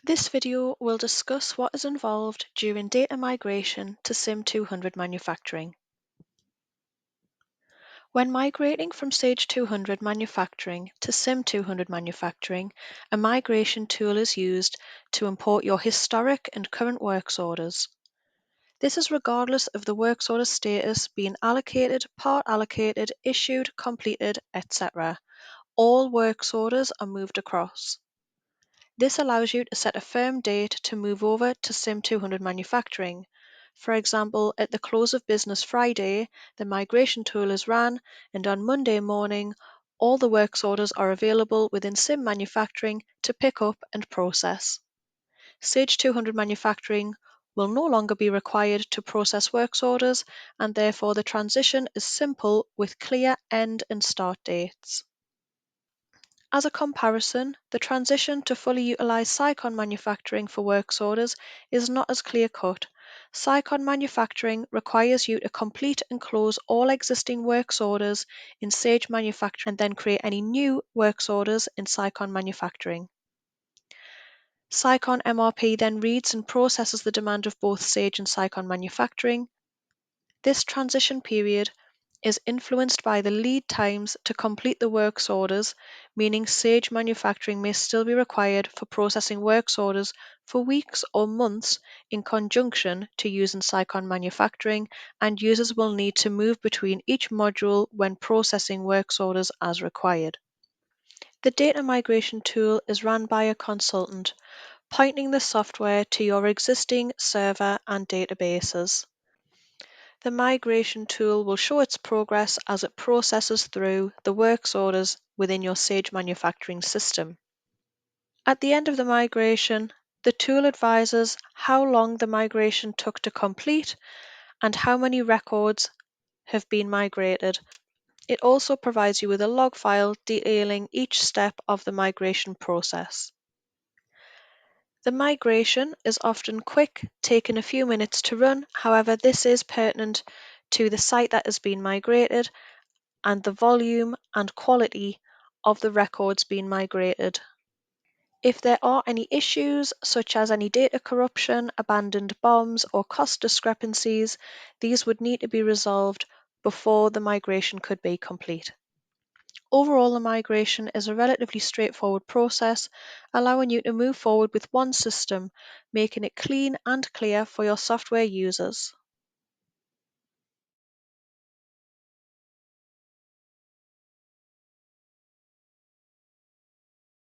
This video will discuss what is involved during data migration to SIM 200 manufacturing. When migrating from Sage 200 manufacturing to SIM 200 manufacturing, a migration tool is used to import your historic and current works orders. This is regardless of the works order status being allocated, part allocated, issued, completed, etc. All works orders are moved across. This allows you to set a firm date to move over to SIM 200 manufacturing. For example, at the close of business Friday, the migration tool is ran, and on Monday morning, all the works orders are available within SIM manufacturing to pick up and process. Sage 200 manufacturing will no longer be required to process works orders, and therefore the transition is simple with clear end and start dates. As a comparison, the transition to fully utilize Cycon manufacturing for works orders is not as clear-cut. Cycon manufacturing requires you to complete and close all existing works orders in Sage manufacturing and then create any new works orders in Cycon manufacturing. Cycon MRP then reads and processes the demand of both Sage and Cycon manufacturing. This transition period is influenced by the lead times to complete the works orders, meaning Sage manufacturing may still be required for processing works orders for weeks or months in conjunction to use in Cycon manufacturing, and users will need to move between each module when processing works orders as required. The data migration tool is run by a consultant, pointing the software to your existing server and databases. The migration tool will show its progress as it processes through the works orders within your Sage manufacturing system. At the end of the migration, the tool advises how long the migration took to complete and how many records have been migrated. It also provides you with a log file detailing each step of the migration process. The migration is often quick, taking a few minutes to run. However, this is pertinent to the site that has been migrated and the volume and quality of the records being migrated. If there are any issues, such as any data corruption, abandoned bombs, or cost discrepancies, these would need to be resolved before the migration could be complete. Overall, the migration is a relatively straightforward process, allowing you to move forward with one system, making it clean and clear for your software users.